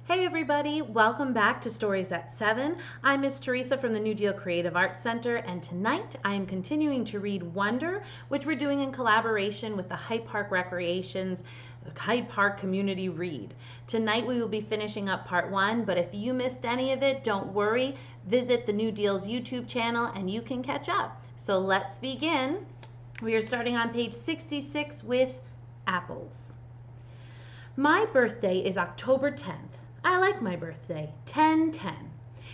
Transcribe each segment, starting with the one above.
Hey everybody, welcome back to Stories at 7. I'm Miss Teresa from the New Deal Creative Arts Center, and tonight I am continuing to read Wonder, which we're doing in collaboration with the Hyde Park Recreation's Hyde Park Community Read. Tonight we will be finishing up part 1, but if you missed any of it, don't worry. Visit the New Deal's YouTube channel and you can catch up. So let's begin. We are starting on page 66 with Apples. My birthday is October 10th. I like my birthday, 10-10.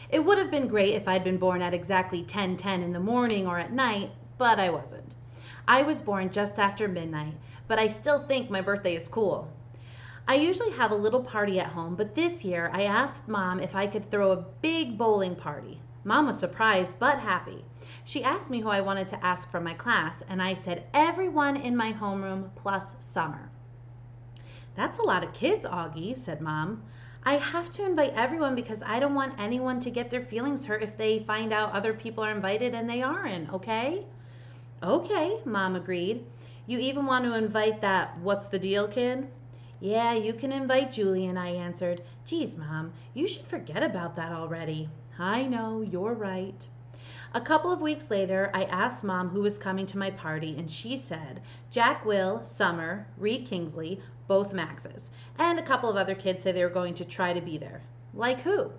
It would have been great if I'd been born at exactly 10:10 in the morning or at night, but I wasn't. I was born just after midnight, but I still think my birthday is cool. I usually have a little party at home, but this year I asked Mom if I could throw a big bowling party. Mom was surprised but happy. She asked me who I wanted to ask from my class, and I said everyone in my homeroom plus Summer. That's a lot of kids, Augie, said Mom. I have to invite everyone because I don't want anyone to get their feelings hurt if they find out other people are invited and they aren't, okay? Okay, Mom agreed. You even want to invite that what's the deal kid? Yeah, you can invite Julian, I answered. Geez, Mom, you should forget about that already. I know, you're right. A couple of weeks later, I asked Mom who was coming to my party, and she said Jack Will, Summer, Reed Kingsley, both Maxes, and a couple of other kids say they were going to try to be there. Like who?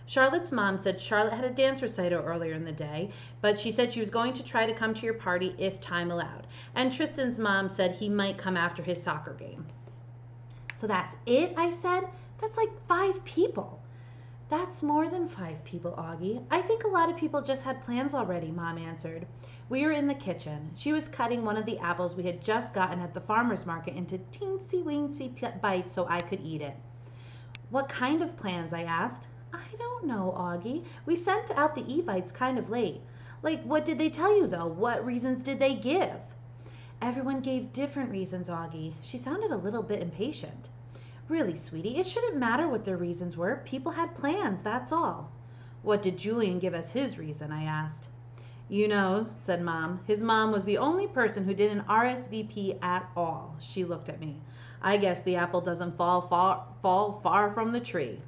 Charlotte's mom said Charlotte had a dance recital earlier in the day, but she said she was going to try to come to your party if time allowed. And Tristan's mom said he might come after his soccer game. So that's it, I said? That's like 5 people. That's more than 5 people, Augie. I think a lot of people just had plans already, Mom answered. We were in the kitchen. She was cutting one of the apples we had just gotten at the farmer's market into teensy-weensy bites so I could eat it. What kind of plans? I asked. I don't know, Augie. We sent out the Evites kind of late. Like, what did they tell you, though? What reasons did they give? Everyone gave different reasons, Augie. She sounded a little bit impatient. Really, sweetie, it shouldn't matter what their reasons were. People had plans, that's all. What did Julian give as his reason? I asked. You know, said Mom. His mom was the only person who didn't RSVP at all. She looked at me. I guess the apple doesn't fall far from the tree.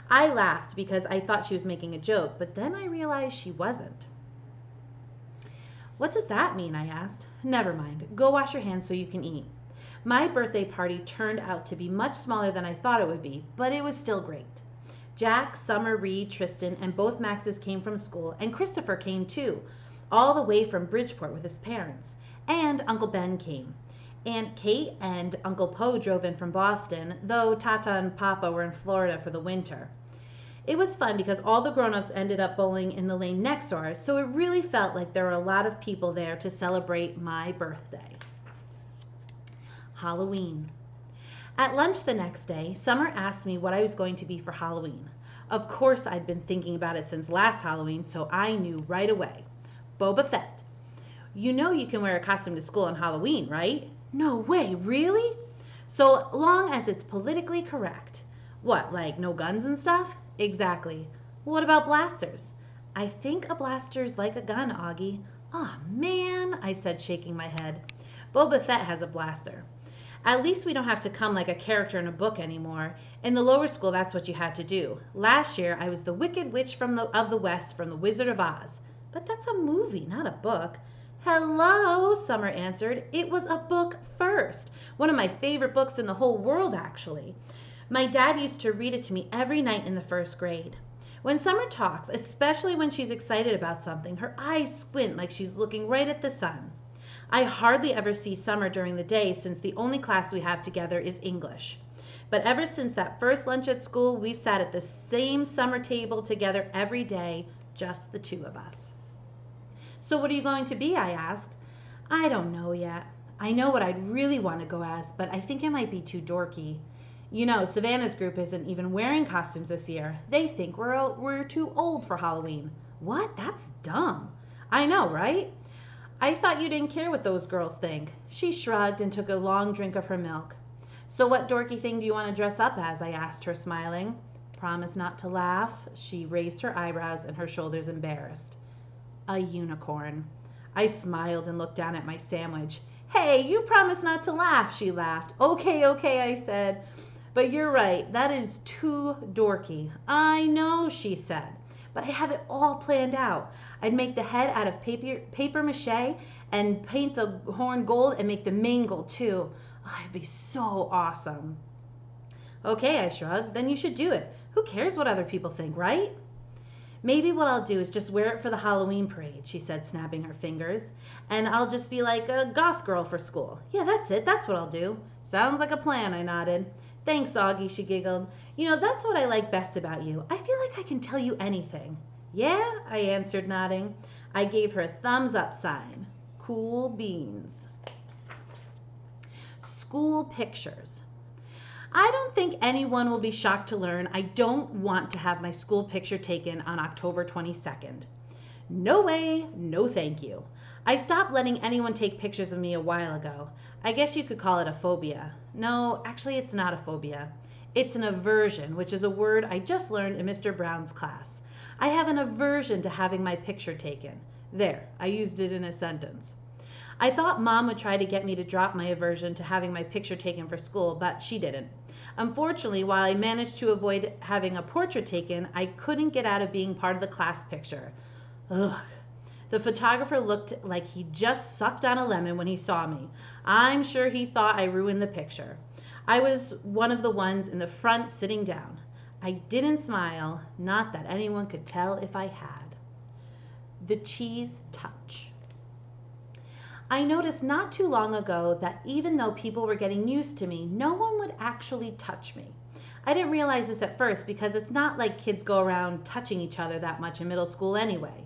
I laughed because I thought she was making a joke, but then I realized she wasn't. What does that mean? I asked. Never mind. Go wash your hands so you can eat. My birthday party turned out to be much smaller than I thought it would be, but it was still great. Jack, Summer, Reed, Tristan, and both Maxes came from school, and Christopher came too, all the way from Bridgeport with his parents. And Uncle Ben came. Aunt Kate and Uncle Poe drove in from Boston, though Tata and Papa were in Florida for the winter. It was fun because all the grown-ups ended up bowling in the lane next door, so it really felt like there were a lot of people there to celebrate my birthday. Halloween. At lunch the next day, Summer asked me what I was going to be for Halloween. Of course, I'd been thinking about it since last Halloween, so I knew right away. Boba Fett. You know you can wear a costume to school on Halloween, right? No way, really? So long as it's politically correct. What, like no guns and stuff? Exactly. What about blasters? I think a blaster's like a gun, Augie. Aw, man, I said, shaking my head. Boba Fett has a blaster. At least we don't have to come like a character in a book anymore. In the lower school, that's what you had to do. Last year, I was the Wicked Witch of the West from The Wizard of Oz. But that's a movie, not a book. Hello, Summer answered. It was a book first. One of my favorite books in the whole world, actually. My dad used to read it to me every night in the 1st grade. When Summer talks, especially when she's excited about something, her eyes squint like she's looking right at the sun. I hardly ever see Summer during the day since the only class we have together is English. But ever since that first lunch at school, we've sat at the same summer table together every day, just the 2 of us. So what are you going to be? I asked. I don't know yet. I know what I'd really want to go as, but I think it might be too dorky. You know, Savannah's group isn't even wearing costumes this year. They think we're too old for Halloween. What? That's dumb. I know, right? I thought you didn't care what those girls think. She shrugged and took a long drink of her milk. So what dorky thing do you want to dress up as? I asked her, smiling. Promise not to laugh. She raised her eyebrows and her shoulders embarrassed. A unicorn. I smiled and looked down at my sandwich. Hey, you promised not to laugh, she laughed. Okay, I said. But you're right, that is too dorky. I know, she said, but I have it all planned out. I'd make the head out of paper mache and paint the horn gold and make the mane gold too. Oh, it'd be so awesome. Okay, I shrugged. Then you should do it. Who cares what other people think, right? Maybe what I'll do is just wear it for the Halloween parade, she said, snapping her fingers. And I'll just be like a goth girl for school. Yeah, that's it. That's what I'll do. Sounds like a plan, I nodded. Thanks, Augie, she giggled. You know, that's what I like best about you. I feel like I can tell you anything. Yeah, I answered, nodding. I gave her a thumbs up sign. Cool beans. School pictures. I don't think anyone will be shocked to learn I don't want to have my school picture taken on October 22nd. No way, no thank you. I stopped letting anyone take pictures of me a while ago. I guess you could call it a phobia. No, actually it's not a phobia. It's an aversion, which is a word I just learned in Mr. Brown's class. I have an aversion to having my picture taken. There, I used it in a sentence. I thought Mom would try to get me to drop my aversion to having my picture taken for school, but she didn't. Unfortunately, while I managed to avoid having a portrait taken, I couldn't get out of being part of the class picture. Ugh. The photographer looked like he just sucked on a lemon when he saw me. I'm sure he thought I ruined the picture. I was one of the ones in the front sitting down. I didn't smile, not that anyone could tell if I had. The cheese touch. I noticed not too long ago that even though people were getting used to me, no one would actually touch me. I didn't realize this at first because it's not like kids go around touching each other that much in middle school anyway.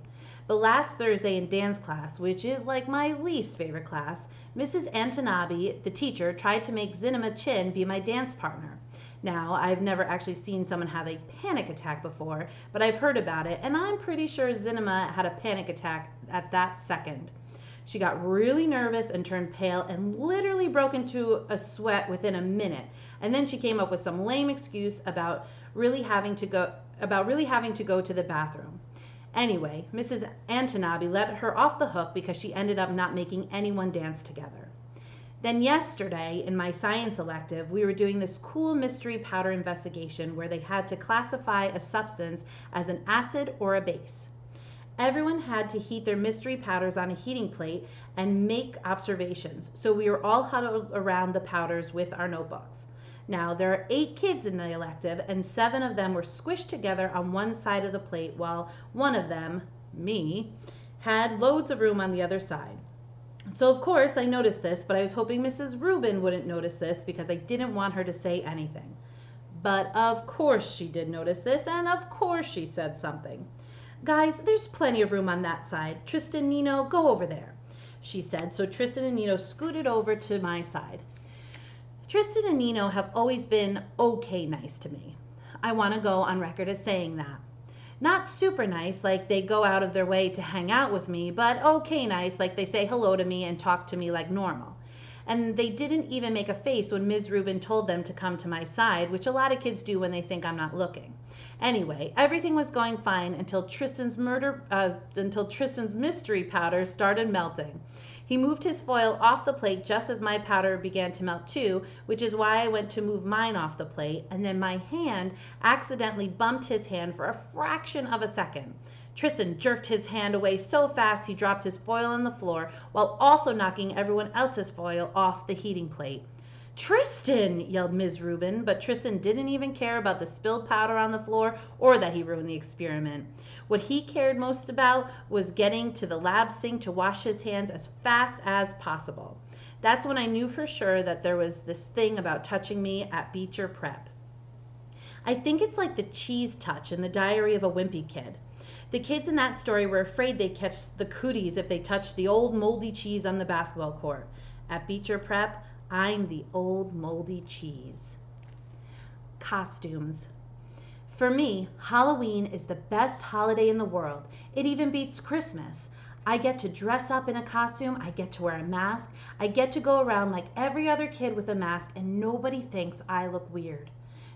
But last Thursday in dance class, which is like my least favorite class, Mrs. Antanabi, the teacher, tried to make Zinema Chin be my dance partner. Now, I've never actually seen someone have a panic attack before, but I've heard about it, and I'm pretty sure Zinema had a panic attack at that second. She got really nervous and turned pale and literally broke into a sweat within a minute. And then she came up with some lame excuse about really having to go to the bathroom. Anyway, Mrs. Antanabi let her off the hook because she ended up not making anyone dance together. Then yesterday, in my science elective, we were doing this cool mystery powder investigation where they had to classify a substance as an acid or a base. Everyone had to heat their mystery powders on a heating plate and make observations. So we were all huddled around the powders with our notebooks. Now, there are 8 kids in the elective, and 7 of them were squished together on one side of the plate, while one of them, me, had loads of room on the other side. So, of course, I noticed this, but I was hoping Mrs. Rubin wouldn't notice this because I didn't want her to say anything. But, of course, she did notice this, and of course she said something. Guys, there's plenty of room on that side. Tristan, Nino, go over there, she said. So Tristan and Nino scooted over to my side. Tristan and Nino have always been okay nice to me. I want to go on record as saying that. Not super nice, like they go out of their way to hang out with me, but okay nice, like they say hello to me and talk to me like normal. And they didn't even make a face when Ms. Rubin told them to come to my side, which a lot of kids do when they think I'm not looking. Anyway, everything was going fine until Tristan's mystery powder started melting. He moved his foil off the plate just as my powder began to melt too, which is why I went to move mine off the plate, and then my hand accidentally bumped his hand for a fraction of a second. Tristan jerked his hand away so fast he dropped his foil on the floor while also knocking everyone else's foil off the heating plate. Tristan, yelled Ms. Rubin, but Tristan didn't even care about the spilled powder on the floor or that he ruined the experiment. What he cared most about was getting to the lab sink to wash his hands as fast as possible. That's when I knew for sure that there was this thing about touching me at Beecher Prep. I think it's like the cheese touch in the Diary of a Wimpy Kid. The kids in that story were afraid they'd catch the cooties if they touched the old moldy cheese on the basketball court. At Beecher Prep, I'm the old moldy cheese. Costumes. For me, Halloween is the best holiday in the world. It even beats Christmas. I get to dress up in a costume, I get to wear a mask, I get to go around like every other kid with a mask, and nobody thinks I look weird.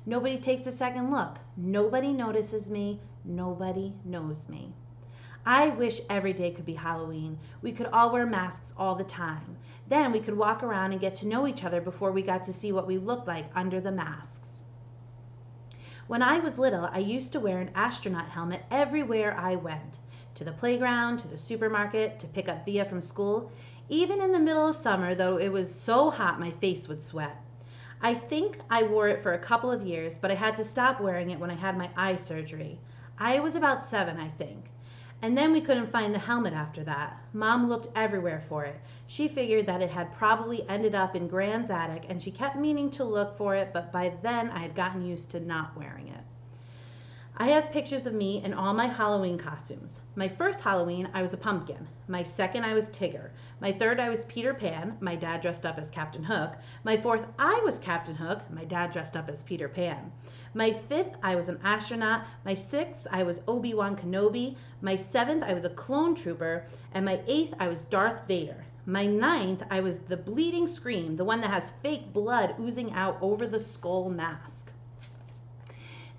Nobody takes a second look. Nobody notices me. Nobody knows me. I wish every day could be Halloween. We could all wear masks all the time. Then we could walk around and get to know each other before we got to see what we looked like under the masks. When I was little, I used to wear an astronaut helmet everywhere I went. To the playground, to the supermarket, to pick up Via from school. Even in the middle of summer, though it was so hot my face would sweat. I think I wore it for a couple of years, but I had to stop wearing it when I had my eye surgery. I was about 7, I think. And then we couldn't find the helmet after that. Mom looked everywhere for it. She figured that it had probably ended up in Gran's attic, and she kept meaning to look for it, but by then I had gotten used to not wearing it. I have pictures of me in all my Halloween costumes. My first Halloween, I was a pumpkin. My second, I was Tigger. My third, I was Peter Pan. My dad dressed up as Captain Hook. My fourth, I was Captain Hook. My dad dressed up as Peter Pan. My fifth, I was an astronaut. My sixth, I was Obi-Wan Kenobi. My seventh, I was a clone trooper. And my eighth, I was Darth Vader. My ninth, I was the Bleeding Scream, the one that has fake blood oozing out over the skull mask.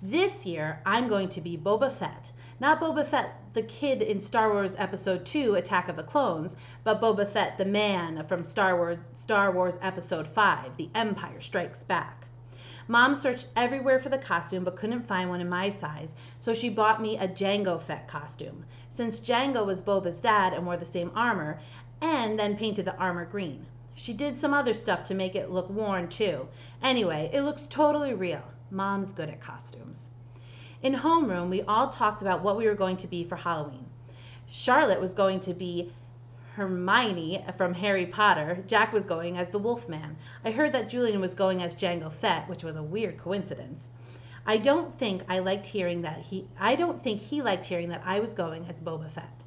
This year, I'm going to be Boba Fett. Not Boba Fett, the kid in Star Wars Episode 2, Attack of the Clones, but Boba Fett, the man from Star Wars Episode 5, The Empire Strikes Back. Mom searched everywhere for the costume but couldn't find one in my size, so she bought me a Jango Fett costume, since Jango was Boba's dad and wore the same armor, and then painted the armor green. She did some other stuff to make it look worn too. Anyway, it looks totally real. Mom's good at costumes. In homeroom, we all talked about what we were going to be for Halloween. Charlotte was going to be Hermione from Harry Potter. Jack was going as the Wolfman. I heard that Julian was going as Jango Fett, which was a weird coincidence. I don't think he liked hearing that I was going as Boba Fett.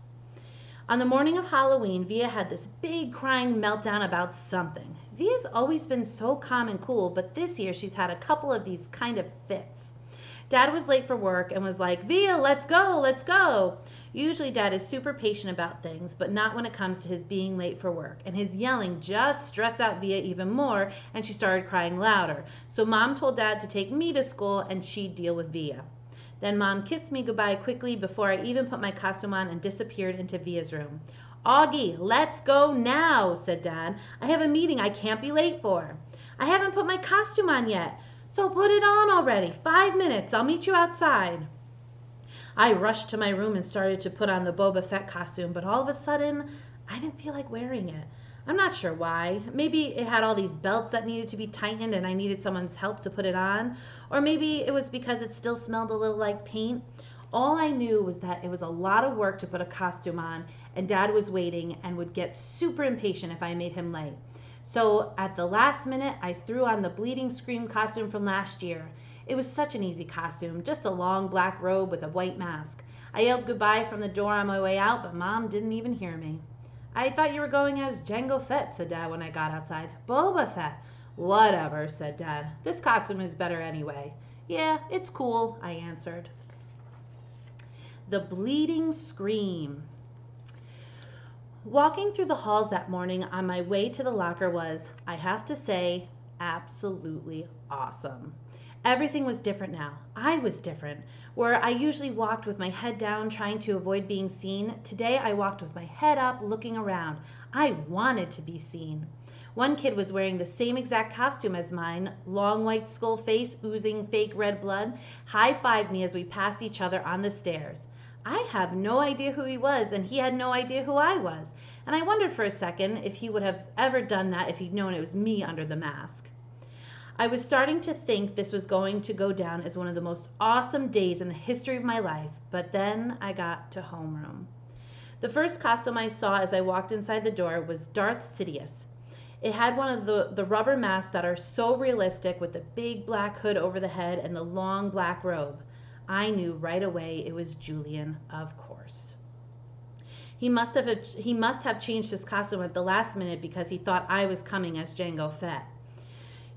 On the morning of Halloween, Via had this big crying meltdown about something. Via's always been so calm and cool, but this year she's had a couple of these kind of fits. Dad was late for work and was like, "Via, let's go, let's go." Usually Dad is super patient about things, but not when it comes to his being late for work. And his yelling just stressed out Via even more, and she started crying louder. So Mom told Dad to take me to school and she'd deal with Via. Then Mom kissed me goodbye quickly before I even put my costume on and disappeared into Via's room. "Augie, let's go now," said Dad. "I have a meeting I can't be late for." "I haven't put my costume on yet." "So put it on already. 5 minutes. I'll meet you outside." I rushed to my room and started to put on the Boba Fett costume, but all of a sudden, I didn't feel like wearing it. I'm not sure why. Maybe it had all these belts that needed to be tightened and I needed someone's help to put it on. Or maybe it was because it still smelled a little like paint. All I knew was that it was a lot of work to put a costume on, and Dad was waiting and would get super impatient if I made him late. So at the last minute, I threw on the Bleeding Scream costume from last year. It was such an easy costume, just a long black robe with a white mask. I yelled goodbye from the door on my way out, but Mom didn't even hear me. "I thought you were going as Jango Fett," said Dad when I got outside. "Boba Fett." "Whatever," said Dad. "This costume is better anyway." "Yeah, it's cool," I answered. The Bleeding Scream. Walking through the halls that morning on my way to the locker was, I have to say, absolutely awesome. Everything was different now. I was different. Where I usually walked with my head down trying to avoid being seen, today I walked with my head up looking around. I wanted to be seen. One kid was wearing the same exact costume as mine, long white skull face oozing fake red blood, high-fived me as we passed each other on the stairs. I have no idea who he was, and he had no idea who I was. And I wondered for a second if he would have ever done that if he'd known it was me under the mask. I was starting to think this was going to go down as one of the most awesome days in the history of my life, but then I got to homeroom. The first costume I saw as I walked inside the door was Darth Sidious. It had one of the rubber masks that are so realistic with the big black hood over the head and the long black robe. I knew right away it was Julian, of course. He must have changed his costume at the last minute because he thought I was coming as Jango Fett.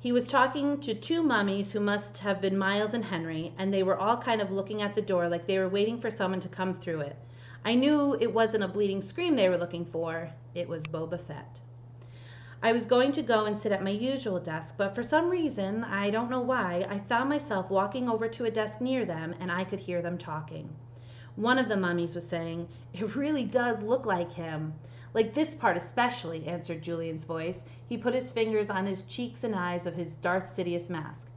He was talking to 2 mummies who must have been Miles and Henry, and they were all kind of looking at the door like they were waiting for someone to come through it. I knew it wasn't a Bleeding Scream they were looking for. It was Boba Fett. I was going to go and sit at my usual desk, but for some reason, I don't know why, I found myself walking over to a desk near them and I could hear them talking. One of the mummies was saying, "It really does look like him." "Like this part especially," answered Julian's voice. He put his fingers on his cheeks and eyes of his Darth Sidious mask.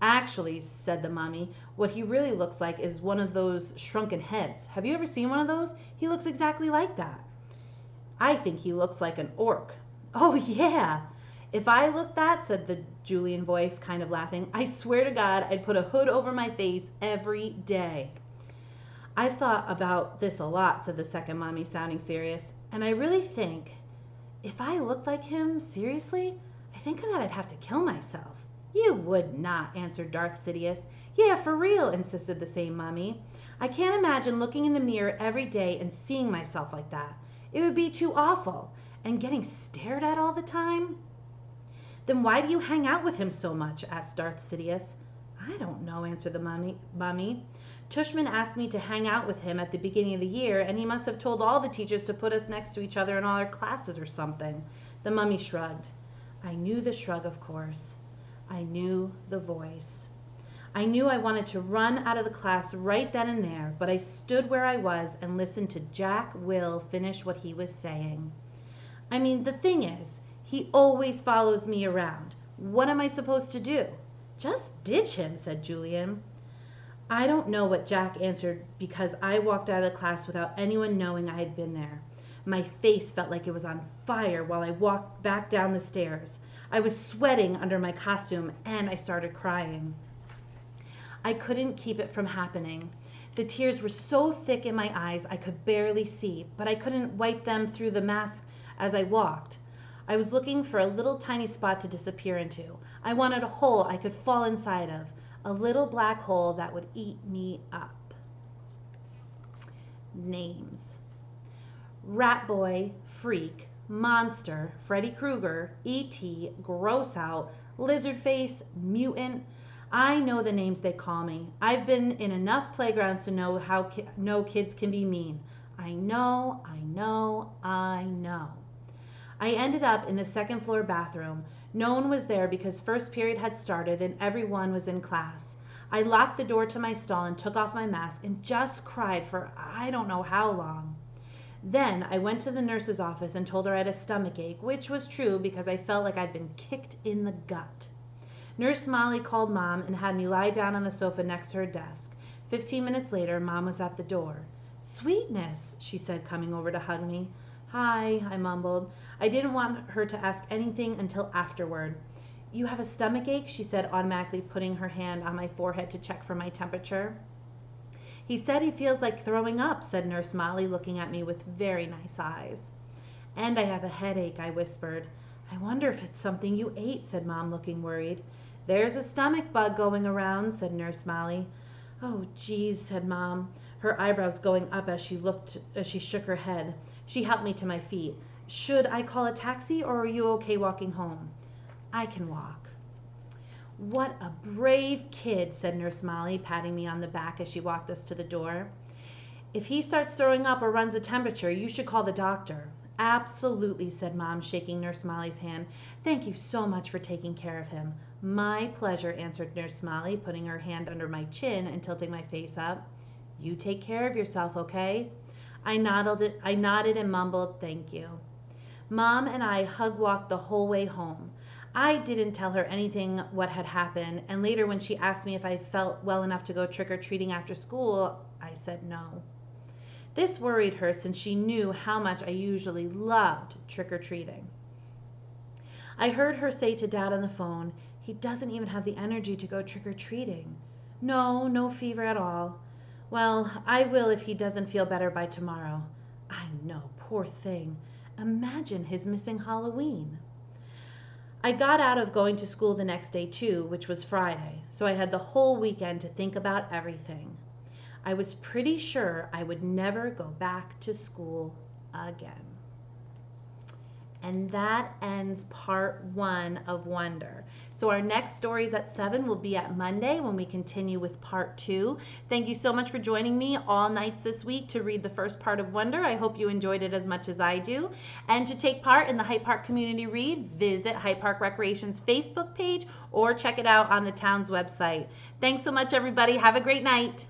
Actually, said the mummy, what he really looks like is one of those shrunken heads. Have you ever seen one of those? He looks exactly like that. I think he looks like an orc. Oh, yeah. If I looked that, said the Julian voice, kind of laughing, I swear to God I'd put a hood over my face every day. I've thought about this a lot, said the second mummy, sounding serious, and I really think if I looked like him, seriously, I think that I'd have to kill myself. You would not, answered Darth Sidious. Yeah, for real, insisted the same mummy. I can't imagine looking in the mirror every day and seeing myself like that. It would be too awful. And getting stared at all the time? Then why do you hang out with him so much? Asked Darth Sidious. I don't know, answered the mummy. Tushman asked me to hang out with him at the beginning of the year, and he must have told all the teachers to put us next to each other in all our classes or something. The mummy shrugged. I knew the shrug, of course. I knew the voice. I knew I wanted to run out of the class right then and there, but I stood where I was and listened to Jack Will finish what he was saying. I mean, the thing is, he always follows me around. What am I supposed to do? Just ditch him, said Julian. I don't know what Jack answered because I walked out of the class without anyone knowing I had been there. My face felt like it was on fire while I walked back down the stairs. I was sweating under my costume and I started crying. I couldn't keep it from happening. The tears were so thick in my eyes I could barely see, but I couldn't wipe them through the mask as I walked. I was looking for a little tiny spot to disappear into. I wanted a hole I could fall inside of, a little black hole that would eat me up. Names. Rat Boy, Freak, Monster, Freddy Krueger, E.T., Gross Out, Lizard Face, Mutant. I know the names they call me. I've been in enough playgrounds to know how kids can be mean. I know. I ended up in the second floor bathroom. No one was there because first period had started and everyone was in class. I locked the door to my stall and took off my mask and just cried for I don't know how long. Then I went to the nurse's office and told her I had a stomach ache, which was true because I felt like I'd been kicked in the gut. Nurse Molly called Mom and had me lie down on the sofa next to her desk. 15 minutes later, Mom was at the door. Sweetness, she said, coming over to hug me. Hi, I mumbled. I didn't want her to ask anything until afterward. You have a stomach ache, she said, automatically putting her hand on my forehead to check for my temperature. He said he feels like throwing up, said Nurse Molly, looking at me with very nice eyes. And I have a headache, I whispered. I wonder if it's something you ate, said Mom, looking worried. There's a stomach bug going around, said Nurse Molly. Oh, geez, said Mom, her eyebrows going up as she shook her head. She helped me to my feet. Should I call a taxi or are you okay walking home? I can walk. What a brave kid, said Nurse Molly, patting me on the back as she walked us to the door. If he starts throwing up or runs a temperature, you should call the doctor. Absolutely, said Mom, shaking Nurse Molly's hand. Thank you so much for taking care of him. My pleasure, answered Nurse Molly, putting her hand under my chin and tilting my face up. You take care of yourself, okay? I nodded and mumbled, thank you. Mom and I hug-walked the whole way home. I didn't tell her anything what had happened, and later when she asked me if I felt well enough to go trick-or-treating after school, I said no. This worried her since she knew how much I usually loved trick-or-treating. I heard her say to Dad on the phone, he doesn't even have the energy to go trick-or-treating. No fever at all. Well, I will if he doesn't feel better by tomorrow. I know, poor thing. Imagine his missing Halloween. I got out of going to school the next day too, which was Friday, so I had the whole weekend to think about everything. I was pretty sure I would never go back to school again. And that ends part 1 of Wonder. So our next stories at 7 will be at Monday when we continue with part 2. Thank you so much for joining me all nights this week to read the first part of Wonder. I hope you enjoyed it as much as I do. And to take part in the Hyde Park Community Read, visit Hyde Park Recreation's Facebook page or check it out on the town's website. Thanks so much, everybody. Have a great night.